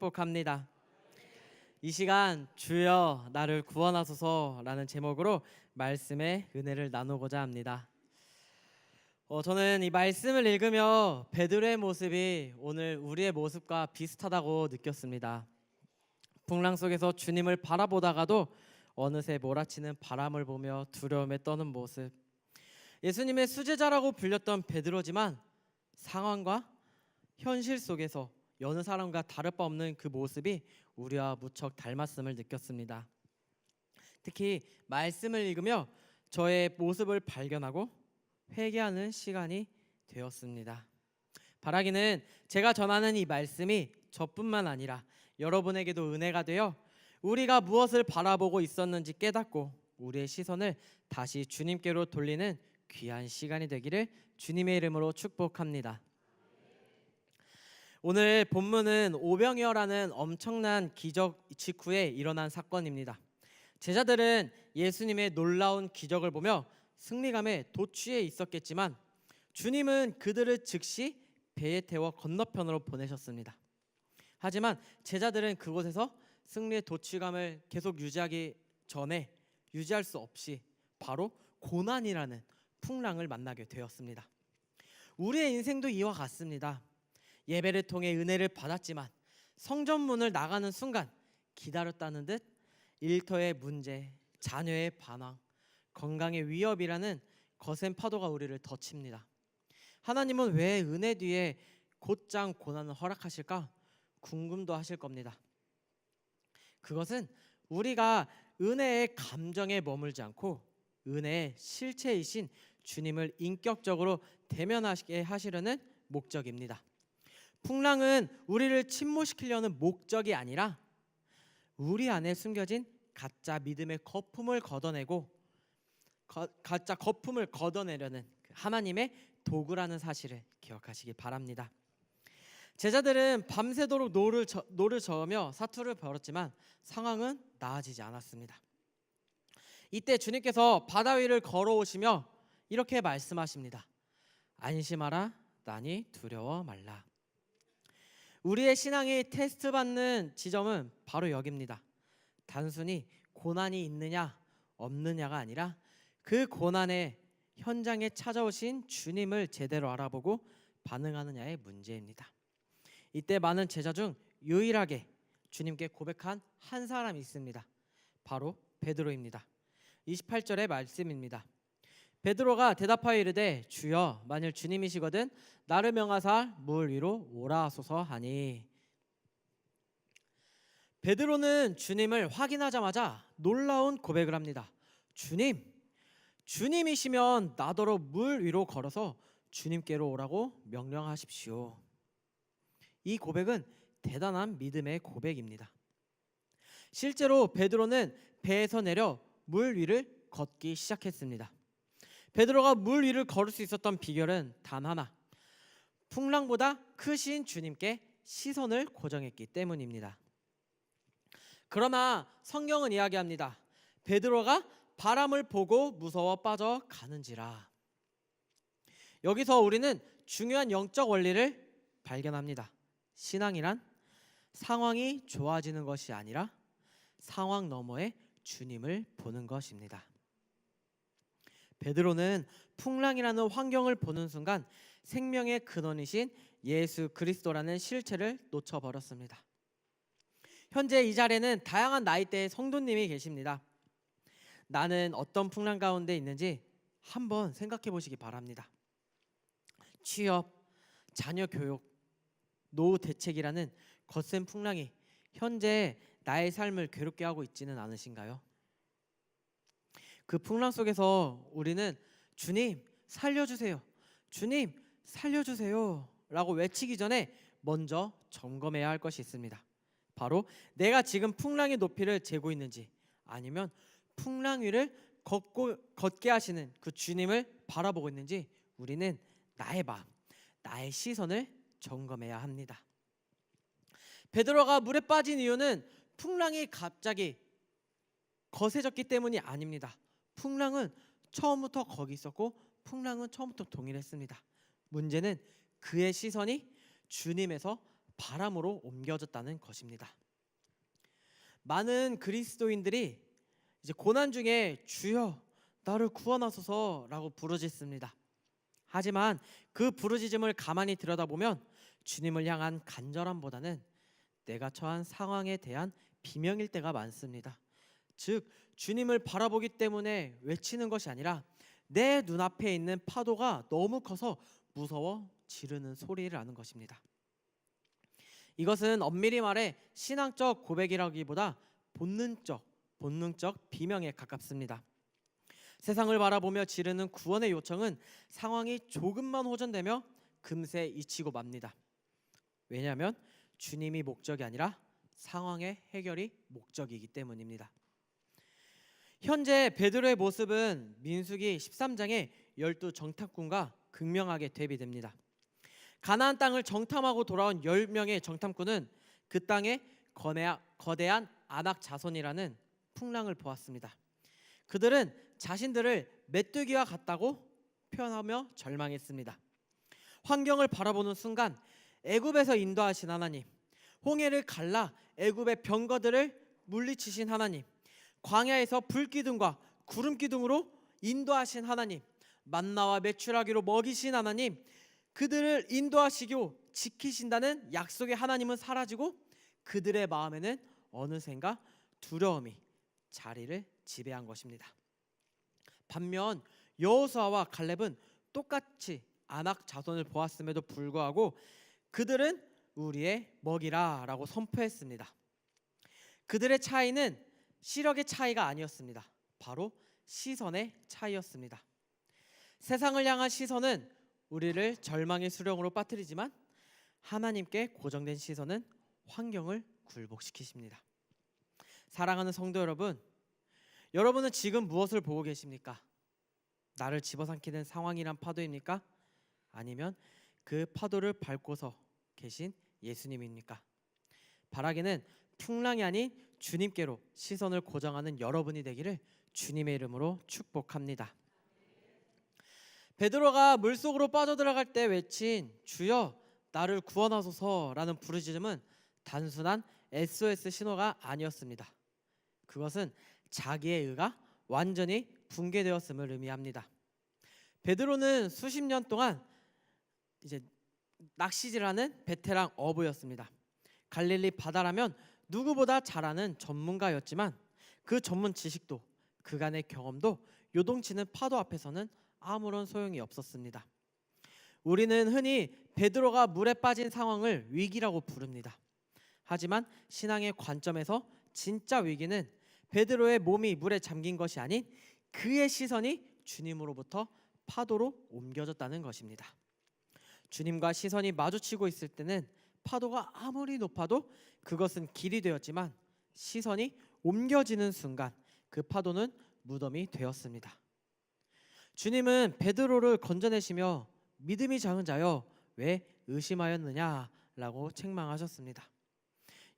축복합니다. 이 시간 주여 나를 구원하소서라는 제목으로 말씀의 은혜를 나누고자 합니다. 저는 이 말씀을 읽으며 베드로의 모습이 오늘 우리의 모습과 비슷하다고 느꼈습니다. 풍랑 속에서 주님을 바라보다가도 어느새 몰아치는 바람을 보며 두려움에 떠는 모습. 예수님의 수제자라고 불렸던 베드로지만 상황과 현실 속에서 여느 사람과 다를 바 없는 그 모습이 우리와 무척 닮았음을 느꼈습니다. 특히 말씀을 읽으며 저의 모습을 발견하고 회개하는 시간이 되었습니다. 바라기는 제가 전하는 이 말씀이 저뿐만 아니라 여러분에게도 은혜가 되어 우리가 무엇을 바라보고 있었는지 깨닫고 우리의 시선을 다시 주님께로 돌리는 귀한 시간이 되기를 주님의 이름으로 축복합니다. 오늘 본문은 오병이어라는 엄청난 기적 직후에 일어난 사건입니다. 제자들은 예수님의 놀라운 기적을 보며 승리감에 도취해 있었겠지만 주님은 그들을 즉시 배에 태워 건너편으로 보내셨습니다. 하지만 제자들은 그곳에서 승리의 도취감을 계속 유지할 수 없이 바로 고난이라는 풍랑을 만나게 되었습니다. 우리의 인생도 이와 같습니다. 예배를 통해 은혜를 받았지만 성전문을 나가는 순간 기다렸다는 듯 일터의 문제, 자녀의 반항, 건강의 위협이라는 거센 파도가 우리를 덮칩니다. 하나님은 왜 은혜 뒤에 곧장 고난을 허락하실까 궁금도 하실 겁니다. 그것은 우리가 은혜의 감정에 머물지 않고 은혜의 실체이신 주님을 인격적으로 대면하게 하시려는 목적입니다. 풍랑은 우리를 침몰시키려는 목적이 아니라 우리 안에 숨겨진 가짜 믿음의 거품을 걷어내려는 하나님의 도구라는 사실을 기억하시기 바랍니다. 제자들은 밤새도록 노를 저으며 사투를 벌였지만 상황은 나아지지 않았습니다. 이때 주님께서 바다 위를 걸어오시며 이렇게 말씀하십니다. 안심하라, 나니 두려워 말라. 우리의 신앙이 테스트받는 지점은 바로 여기입니다. 단순히 고난이 있느냐 없느냐가 아니라 그 고난의 현장에 찾아오신 주님을 제대로 알아보고 반응하느냐의 문제입니다. 이때 많은 제자 중 유일하게 주님께 고백한 한 사람이 있습니다. 바로 베드로입니다. 28절의 말씀입니다. 베드로가 대답하여 이르되 주여 만일 주님이시거든 나를 명하사 물 위로 오라 하소서 하니. 베드로는 주님을 확인하자마자 놀라운 고백을 합니다. 주님이시면 나더러 물 위로 걸어서 주님께로 오라고 명령하십시오. 이 고백은 대단한 믿음의 고백입니다. 실제로 베드로는 배에서 내려 물 위를 걷기 시작했습니다. 베드로가 물 위를 걸을 수 있었던 비결은 단 하나, 풍랑보다 크신 주님께 시선을 고정했기 때문입니다. 그러나 성경은 이야기합니다. 베드로가 바람을 보고 무서워 빠져가는지라. 여기서 우리는 중요한 영적 원리를 발견합니다. 신앙이란 상황이 좋아지는 것이 아니라 상황 너머에 주님을 보는 것입니다. 베드로는 풍랑이라는 환경을 보는 순간 생명의 근원이신 예수 그리스도라는 실체를 놓쳐버렸습니다. 현재 이 자리에는 다양한 나이대의 성도님이 계십니다. 나는 어떤 풍랑 가운데 있는지 한번 생각해 보시기 바랍니다. 취업, 자녀 교육, 노후 대책이라는 거센 풍랑이 현재 나의 삶을 괴롭게 하고 있지는 않으신가요? 그 풍랑 속에서 우리는 주님 살려주세요, 주님 살려주세요 라고 외치기 전에 먼저 점검해야 할 것이 있습니다. 바로 내가 지금 풍랑의 높이를 재고 있는지 아니면 풍랑 위를 걷게 하시는 그 주님을 바라보고 있는지 우리는 나의 마음, 나의 시선을 점검해야 합니다. 베드로가 물에 빠진 이유는 풍랑이 갑자기 거세졌기 때문이 아닙니다. 풍랑은 처음부터 거기 있었고 풍랑은 처음부터 동일했습니다. 문제는 그의 시선이 주님에서 바람으로 옮겨졌다는 것입니다. 많은 그리스도인들이 이제 고난 중에 주여 나를 구원하소서라고 부르짖습니다. 하지만 그 부르짖음을 가만히 들여다보면 주님을 향한 간절함보다는 내가 처한 상황에 대한 비명일 때가 많습니다. 즉 주님을 바라보기 때문에 외치는 것이 아니라 내 눈앞에 있는 파도가 너무 커서 무서워 지르는 소리를 하는 것입니다. 이것은 엄밀히 말해 신앙적 고백이라기보다 본능적 비명에 가깝습니다. 세상을 바라보며 지르는 구원의 요청은 상황이 조금만 호전되며 금세 잊히고 맙니다. 왜냐하면 주님이 목적이 아니라 상황의 해결이 목적이기 때문입니다. 현재 베드로의 모습은 민수기 13장의 12 정탐꾼과 극명하게 대비됩니다. 가나안 땅을 정탐하고 돌아온 10명의 정탐꾼은 그 땅에 거대한 아낙 자손이라는 풍랑을 보았습니다. 그들은 자신들을 메뚜기와 같다고 표현하며 절망했습니다. 환경을 바라보는 순간 애굽에서 인도하신 하나님, 홍해를 갈라 애굽의 병거들을 물리치신 하나님, 광야에서 불기둥과 구름기둥으로 인도하신 하나님, 만나와 메추라기로 먹이신 하나님, 그들을 인도하시고 지키신다는 약속의 하나님은 사라지고 그들의 마음에는 어느샌가 두려움이 자리를 지배한 것입니다. 반면 여호수아와 갈렙은 똑같이 아낙 자손을 보았음에도 불구하고 그들은 우리의 먹이라 라고 선포했습니다. 그들의 차이는 시력의 차이가 아니었습니다. 바로 시선의 차이였습니다. 세상을 향한 시선은 우리를 절망의 수렁으로 빠뜨리지만 하나님께 고정된 시선은 환경을 굴복시키십니다. 사랑하는 성도 여러분, 여러분은 지금 무엇을 보고 계십니까? 나를 집어삼키는 상황이란 파도입니까? 아니면 그 파도를 밟고서 계신 예수님입니까? 바라기는 풍랑이 아닌 주님께로 시선을 고정하는 여러분이 되기를 주님의 이름으로 축복합니다. 베드로가 물속으로 빠져들어갈 때 외친 주여 나를 구원하소서라는 부르짖음은 단순한 SOS 신호가 아니었습니다. 그것은 자기의 의가 완전히 붕괴되었음을 의미합니다. 베드로는 수십 년 동안 이제 낚시질하는 베테랑 어부였습니다. 갈릴리 바다라면 누구보다 잘 아는 전문가였지만 그 전문 지식도 그간의 경험도 요동치는 파도 앞에서는 아무런 소용이 없었습니다. 우리는 흔히 베드로가 물에 빠진 상황을 위기라고 부릅니다. 하지만 신앙의 관점에서 진짜 위기는 베드로의 몸이 물에 잠긴 것이 아닌 그의 시선이 주님으로부터 파도로 옮겨졌다는 것입니다. 주님과 시선이 마주치고 있을 때는 파도가 아무리 높아도 그것은 길이 되었지만 시선이 옮겨지는 순간 그 파도는 무덤이 되었습니다. 주님은 베드로를 건져내시며 믿음이 작은 자여 왜 의심하였느냐라고 책망하셨습니다.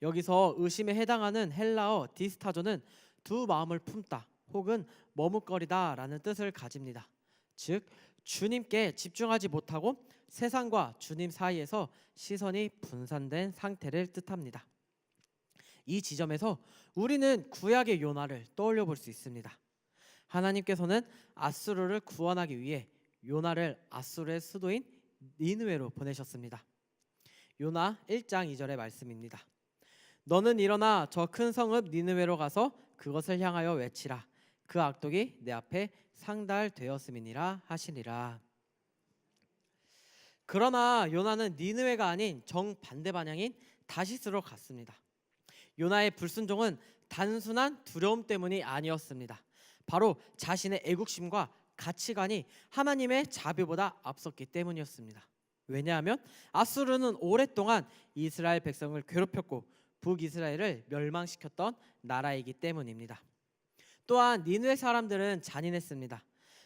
여기서 의심에 해당하는 헬라어 디스타조는 두 마음을 품다 혹은 머뭇거리다라는 뜻을 가집니다. 즉 주님께 집중하지 못하고 세상과 주님 사이에서 시선이 분산된 상태를 뜻합니다. 이 지점에서 우리는 구약의 요나를 떠올려 볼 수 있습니다. 하나님께서는 아수르를 구원하기 위해 요나를 아수르의 수도인 니느웨로 보내셨습니다. 요나 1장 2절의 말씀입니다. 너는 일어나 저 큰 성읍 니느웨로 가서 그것을 향하여 외치라. 그 악독이 내 앞에 상달되었음이니라 하시니라. 그러나 요나는 니느웨가 아닌 정반대 방향인 다시스로 갔습니다. 요나의 불순종은 단순한 두려움 때문이 아니었습니다. 바로 자신의 애국심과 가치관이 하나님의 자비보다 앞섰기 때문이었습니다. 왜냐하면 아수르는 오랫동안 이스라엘 백성을 괴롭혔고 북이스라엘을 멸망시켰던 나라이기 때문입니다. 또한 니느웨 사람들은 잔인했습니다.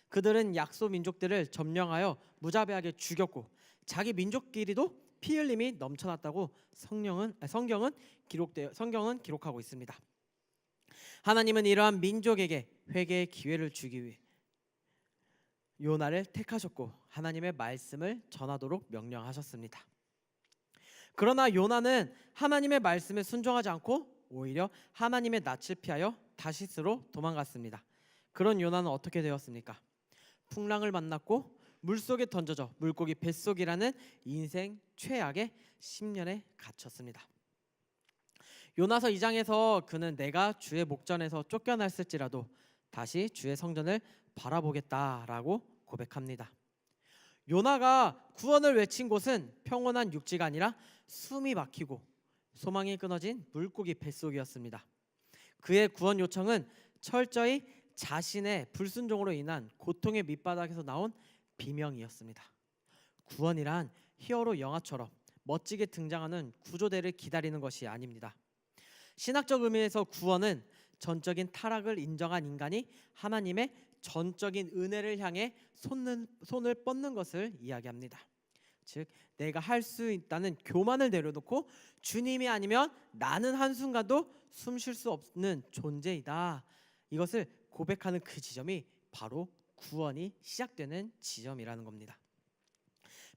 그들은 약소 민족들을 점령하여 무자비하게 죽였고 자기 민족끼리도 피 흘림이 넘쳐났다고 성경은 기록하고 있습니다. 하나님은 이러한 민족에게 회개의 기회를 주기 위해 요나를 택하셨고 하나님의 말씀을 전하도록 명령하셨습니다. 그러나 요나는 하나님의 말씀에 순종하지 않고 오히려 하나님의 낯을 피하여 다시스로 도망갔습니다. 그런 요나는 어떻게 되었습니까? 풍랑을 만났고 물속에 던져져 물고기 뱃속이라는 인생 최악의 10년에 갇혔습니다. 요나서 2장에서 그는 내가 주의 목전에서 쫓겨났을지라도 다시 주의 성전을 바라보겠다라고 고백합니다. 요나가 구원을 외친 곳은 평온한 육지가 아니라 숨이 막히고 소망이 끊어진 물고기 뱃속이었습니다. 그의 구원 요청은 철저히 자신의 불순종으로 인한 고통의 밑바닥에서 나온 비명이었습니다. 구원이란 히어로 영화처럼 멋지게 등장하는 구조대를 기다리는 것이 아닙니다. 신학적 의미에서 구원은 전적인 타락을 인정한 인간이 하나님의 전적인 은혜를 향해 손을 뻗는 것을 이야기합니다. 즉 내가 할 수 있다는 교만을 내려놓고 주님이 아니면 나는 한순간도 숨 쉴 수 없는 존재이다. 이것을 고백하는 그 지점이 바로 구원이 시작되는 지점이라는 겁니다.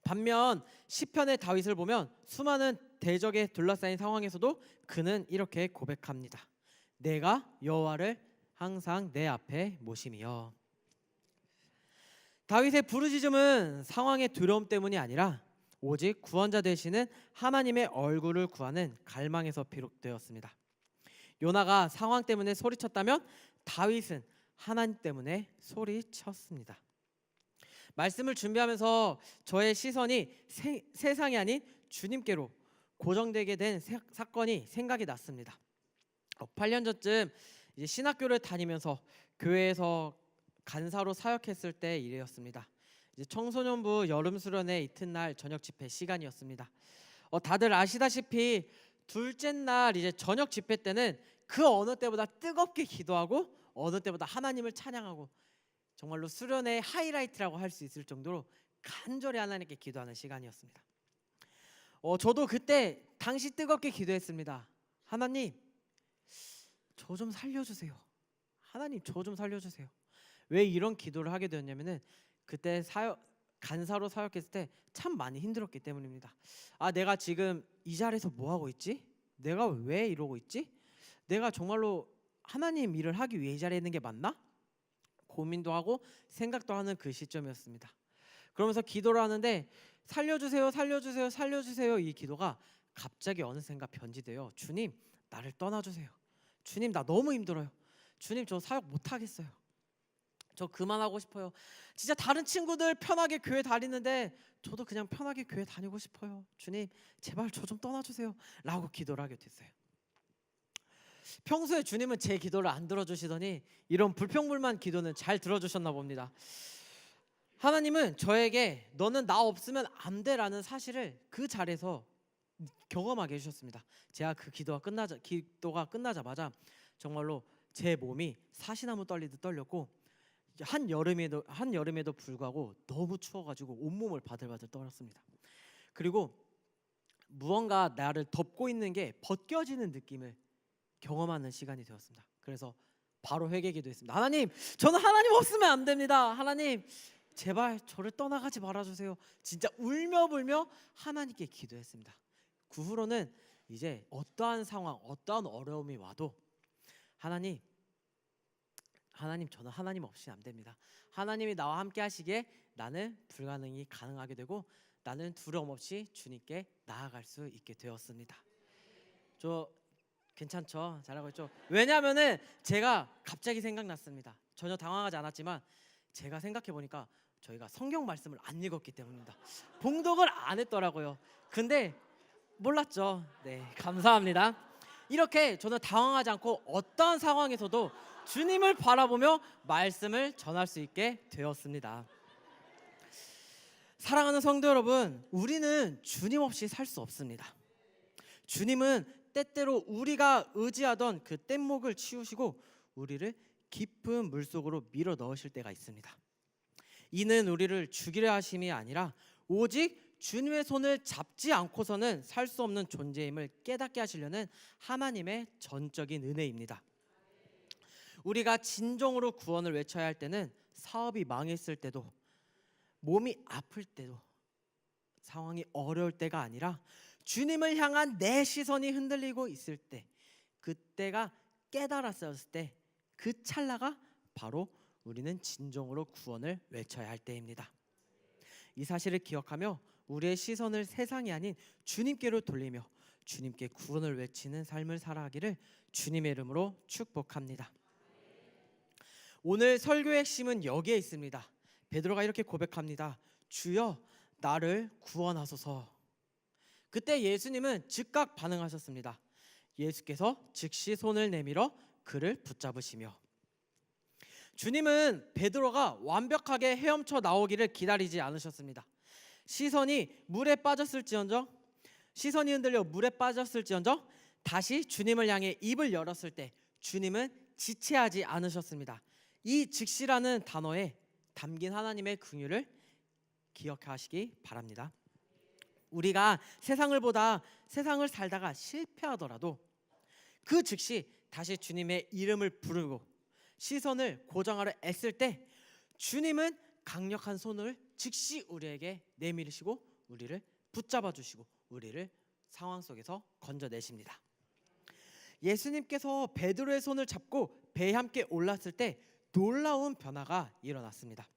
반면 시편의 다윗을 보면 수많은 대적에 둘러싸인 상황에서도 그는 이렇게 고백합니다. 내가 여호와를 항상 내 앞에 모심이여. 다윗의 부르짖음은 상황의 두려움 때문이 아니라 오직 구원자 되시는 하나님의 얼굴을 구하는 갈망에서 비롯되었습니다. 요나가 상황 때문에 소리쳤다면 다윗은 하나님 때문에 소리쳤습니다. 말씀을 준비하면서 저의 시선이 세상이 아닌 주님께로 고정되게 된 사건이 생각이 났습니다. 8년 전쯤 이제 신학교를 다니면서 교회에서 간사로 사역했을 때 일이었습니다. 이제 청소년부 여름 수련회 이튿날 저녁 집회 시간이었습니다. 다들 아시다시피 둘째 날 이제 저녁 집회 때는 그 어느 때보다 뜨겁게 기도하고 어느 때보다 하나님을 찬양하고 정말로 수련회의 하이라이트라고 할 수 있을 정도로 간절히 하나님께 기도하는 시간이었습니다. 저도 그때 당시 뜨겁게 기도했습니다. 하나님, 저 좀 살려주세요. 하나님, 저 좀 살려주세요. 왜 이런 기도를 하게 되었냐면은 그때 간사로 사역했을 때 참 많이 힘들었기 때문입니다. 내가 지금 이 자리에서 뭐 하고 있지? 내가 왜 이러고 있지? 내가 정말로 하나님 일을 하기 위해 이 자리에 있는 게 맞나? 고민도 하고 생각도 하는 그 시점이었습니다. 그러면서 기도를 하는데 살려주세요, 살려주세요, 살려주세요. 이 기도가 갑자기 어느샌가 변질돼요. 주님, 나를 떠나주세요. 주님, 나 너무 힘들어요. 주님, 저 사역 못하겠어요. 저 그만하고 싶어요. 진짜 다른 친구들 편하게 교회 다니는데 저도 그냥 편하게 교회 다니고 싶어요. 주님, 제발 저 좀 떠나주세요. 라고 기도를 하게 됐어요. 평소에 주님은 제 기도를 안 들어주시더니 이런 불평불만 기도는 잘 들어주셨나 봅니다. 하나님은 저에게 너는 나 없으면 안 돼라는 사실을 그 자리에서 경험하게 해주셨습니다. 제가 그 기도가 끝나자마자 정말로 제 몸이 사시나무 떨리듯 떨렸고 한여름에도 불구하고 너무 추워가지고 온몸을 바들바들 떨었습니다. 그리고 무언가 나를 덮고 있는 게 벗겨지는 느낌을 경험하는 시간이 되었습니다. 그래서 바로 회개기도했습니다. 하나님, 저는 하나님 없으면 안 됩니다. 하나님, 제발 저를 떠나가지 말아주세요. 진짜 울며 불며 하나님께 기도했습니다. 그 후로는 이제 어떠한 상황, 어떠한 어려움이 와도 하나님, 저는 하나님 없이 안 됩니다. 하나님이 나와 함께 하시기에 나는 불가능이 가능하게 되고 나는 두려움 없이 주님께 나아갈 수 있게 되었습니다. 저 괜찮죠? 잘하고 있죠? 왜냐하면은 제가 갑자기 생각났습니다. 전혀 당황하지 않았지만 제가 생각해 보니까 저희가 성경 말씀을 안 읽었기 때문입니다. 봉독을 안 했더라고요. 근데 몰랐죠. 네, 감사합니다. 이렇게 저는 당황하지 않고 어떠한 상황에서도 주님을 바라보며 말씀을 전할 수 있게 되었습니다. 사랑하는 성도 여러분, 우리는 주님 없이 살 수 없습니다. 주님은 때때로 우리가 의지하던 그 뗏목을 치우시고 우리를 깊은 물속으로 밀어 넣으실 때가 있습니다. 이는 우리를 죽이려 하심이 아니라 오직 주님의 손을 잡지 않고서는 살 수 없는 존재임을 깨닫게 하시려는 하나님의 전적인 은혜입니다. 우리가 진정으로 구원을 외쳐야 할 때는 사업이 망했을 때도 몸이 아플 때도 상황이 어려울 때가 아니라 주님을 향한 내 시선이 흔들리고 있을 때, 그때가 깨달았을 때, 그 찰나가 바로 우리는 진정으로 구원을 외쳐야 할 때입니다. 이 사실을 기억하며 우리의 시선을 세상이 아닌 주님께로 돌리며 주님께 구원을 외치는 삶을 살아가기를 주님의 이름으로 축복합니다. 오늘 설교의 핵심은 여기에 있습니다. 베드로가 이렇게 고백합니다. 주여 나를 구원하소서. 그때 예수님은 즉각 반응하셨습니다. 예수께서 즉시 손을 내밀어 그를 붙잡으시며, 주님은 베드로가 완벽하게 헤엄쳐 나오기를 기다리지 않으셨습니다. 시선이 흔들려 물에 빠졌을지언정 다시 주님을 향해 입을 열었을 때 주님은 지체하지 않으셨습니다. 이 즉시라는 단어에 담긴 하나님의 긍휼을 기억하시기 바랍니다. 우리가 세상을 살다가 실패하더라도 그 즉시 다시 주님의 이름을 부르고 시선을 고정하려 애쓸 때 주님은 강력한 손을 즉시 우리에게 내밀으시고 우리를 붙잡아 주시고 우리를 상황 속에서 건져내십니다. 예수님께서 베드로의 손을 잡고 배에 함께 올랐을 때 놀라운 변화가 일어났습니다.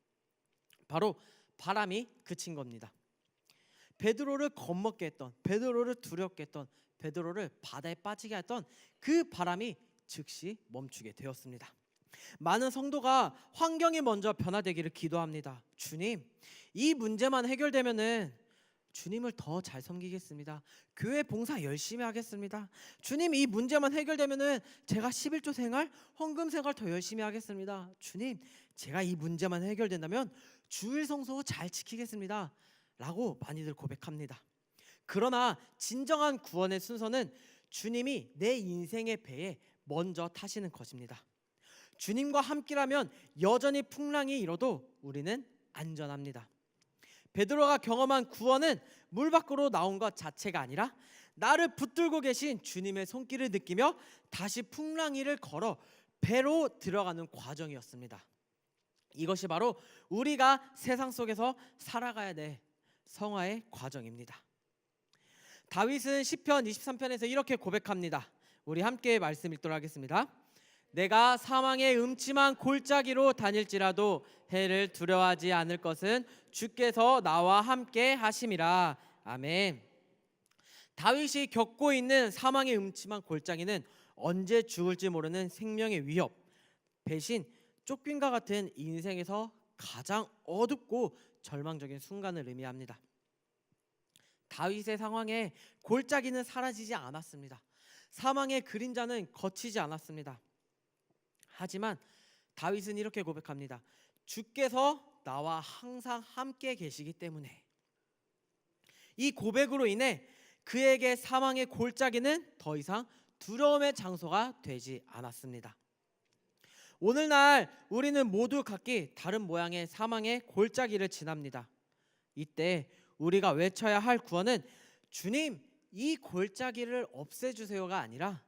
바로 바람이 그친 겁니다. 베드로를 겁먹게 했던, 베드로를 두렵게 했던, 베드로를 바다에 빠지게 했던 그 바람이 즉시 멈추게 되었습니다. 많은 성도가 환경이 먼저 변화되기를 기도합니다. 주님, 이 문제만 해결되면은 주님을 더 잘 섬기겠습니다. 교회 봉사 열심히 하겠습니다. 주님, 이 문제만 해결되면은 제가 11조 생활, 헌금 생활 더 열심히 하겠습니다. 주님, 제가 이 문제만 해결된다면 주일 성소 잘 지키겠습니다. 라고 많이들 고백합니다. 그러나 진정한 구원의 순서는 주님이 내 인생의 배에 먼저 타시는 것입니다. 주님과 함께라면 여전히 풍랑이 일어도 우리는 안전합니다. 베드로가 경험한 구원은 물 밖으로 나온 것 자체가 아니라 나를 붙들고 계신 주님의 손길을 느끼며 다시 풍랑 위를 걸어 배로 들어가는 과정이었습니다. 이것이 바로 우리가 세상 속에서 살아가야 될 성화의 과정입니다. 다윗은 시편 23편에서 이렇게 고백합니다. 우리 함께 말씀 읽도록 하겠습니다. 내가 사망의 음침한 골짜기로 다닐지라도 해를 두려워하지 않을 것은 주께서 나와 함께 하심이라. 아멘. 다윗이 겪고 있는 사망의 음침한 골짜기는 언제 죽을지 모르는 생명의 위협, 배신, 쫓김과 같은 인생에서 가장 어둡고 절망적인 순간을 의미합니다. 다윗의 상황에 골짜기는 사라지지 않았습니다. 사망의 그림자는 거치지 않았습니다. 하지만 다윗은 이렇게 고백합니다. 주께서 나와 항상 함께 계시기 때문에. 이 고백으로 인해 그에게 사망의 골짜기는 더 이상 두려움의 장소가 되지 않았습니다. 오늘날 우리는 모두 각기 다른 모양의 사망의 골짜기를 지납니다. 이때 우리가 외쳐야 할 구원은 주님, 이 골짜기를 없애주세요가 아니라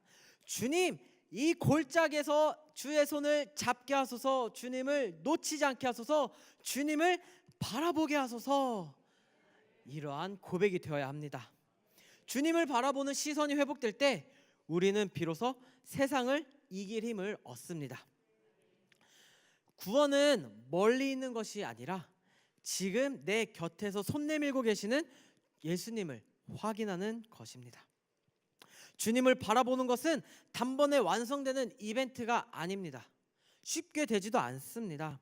주님, 이 골짜기에서 주의 손을 잡게 하소서, 주님을 놓치지 않게 하소서, 주님을 바라보게 하소서, 이러한 고백이 되어야 합니다. 주님을 바라보는 시선이 회복될 때 우리는 비로소 세상을 이길 힘을 얻습니다. 구원은 멀리 있는 것이 아니라 지금 내 곁에서 손 내밀고 계시는 예수님을 확인하는 것입니다. 주님을 바라보는 것은 단번에 완성되는 이벤트가 아닙니다. 쉽게 되지도 않습니다.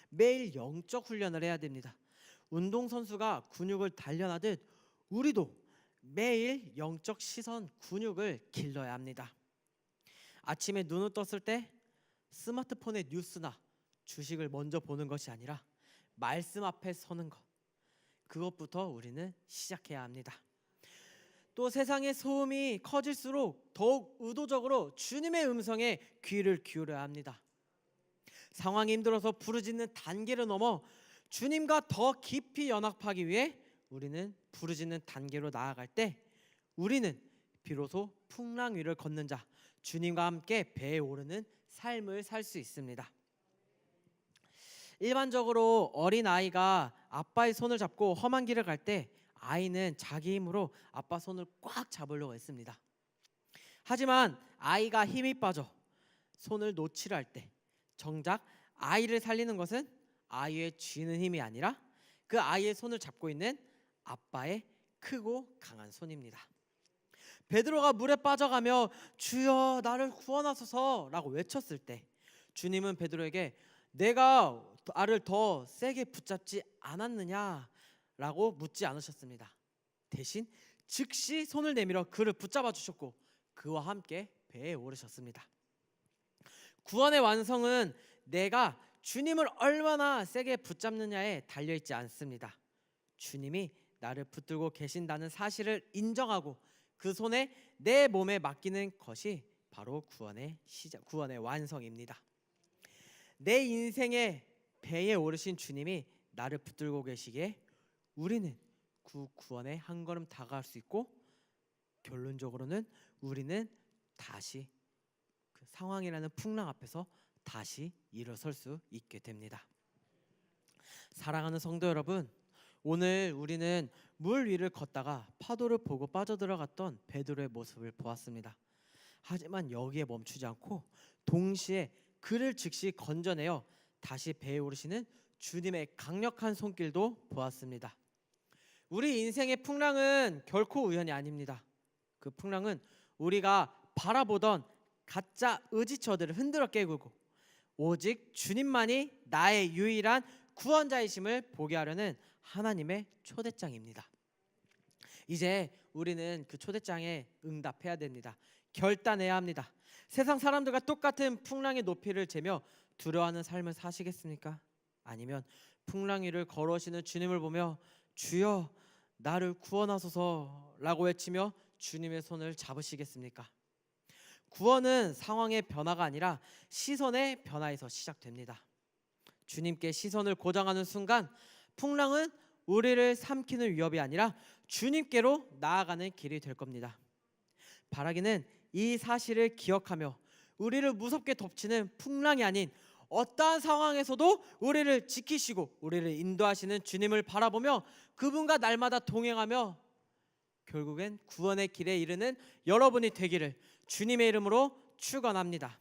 매일 영적 훈련을 해야 됩니다. 운동선수가 근육을 단련하듯 우리도 매일 영적 시선 근육을 길러야 합니다. 아침에 눈을 떴을 때 스마트폰의 뉴스나 주식을 먼저 보는 것이 아니라 말씀 앞에 서는 것, 그것부터 우리는 시작해야 합니다. 또 세상의 소음이 커질수록 더욱 의도적으로 주님의 음성에 귀를 기울여야 합니다. 상황이 힘들어서 부르짖는 단계를 넘어 주님과 더 깊이 연합하기 위해 우리는 부르짖는 단계로 나아갈 때 우리는 비로소 풍랑 위를 걷는 자, 주님과 함께 배에 오르는 삶을 살 수 있습니다. 일반적으로 어린아이가 아빠의 손을 잡고 험한 길을 갈 때 아이는 자기 힘으로 아빠 손을 꽉 잡으려고 했습니다. 하지만 아이가 힘이 빠져 손을 놓치려 할 때 정작 아이를 살리는 것은 아이의 쥐는 힘이 아니라 그 아이의 손을 잡고 있는 아빠의 크고 강한 손입니다. 베드로가 물에 빠져가며 주여 나를 구원하소서라고 외쳤을 때 주님은 베드로에게 내가 나를 더 세게 붙잡지 않았느냐라고 묻지 않으셨습니다. 대신 즉시 손을 내밀어 그를 붙잡아 주셨고 그와 함께 배에 오르셨습니다. 구원의 완성은 내가 주님을 얼마나 세게 붙잡느냐에 달려있지 않습니다. 주님이 나를 붙들고 계신다는 사실을 인정하고 그 손에 내 몸에 맡기는 것이 바로 구원의 시작, 구원의 완성입니다. 내 인생의 배에 오르신 주님이 나를 붙들고 계시기에 우리는 그 구원에 한 걸음 다가갈 수 있고 결론적으로는 우리는 다시 그 상황이라는 풍랑 앞에서 다시 일어설 수 있게 됩니다. 사랑하는 성도 여러분, 오늘 우리는 물 위를 걷다가 파도를 보고 빠져들어갔던 베드로의 모습을 보았습니다. 하지만 여기에 멈추지 않고 동시에 그를 즉시 건져내어 다시 배에 오르시는 주님의 강력한 손길도 보았습니다. 우리 인생의 풍랑은 결코 우연이 아닙니다. 그 풍랑은 우리가 바라보던 가짜 의지처들을 흔들어 깨고 오직 주님만이 나의 유일한 구원자이심을 보게 하려는 하나님의 초대장입니다. 이제 우리는 그 초대장에 응답해야 됩니다. 결단해야 합니다. 세상 사람들과 똑같은 풍랑의 높이를 재며 두려워하는 삶을 사시겠습니까? 아니면 풍랑 위를 걸어오시는 주님을 보며 주여 나를 구원하소서라고 외치며 주님의 손을 잡으시겠습니까? 구원은 상황의 변화가 아니라 시선의 변화에서 시작됩니다. 주님께 시선을 고정하는 순간 풍랑은 우리를 삼키는 위협이 아니라 주님께로 나아가는 길이 될 겁니다. 바라기는 이 사실을 기억하며 우리를 무섭게 덮치는 풍랑이 아닌 어떠한 상황에서도 우리를 지키시고 우리를 인도하시는 주님을 바라보며 그분과 날마다 동행하며 결국엔 구원의 길에 이르는 여러분이 되기를 주님의 이름으로 축원합니다.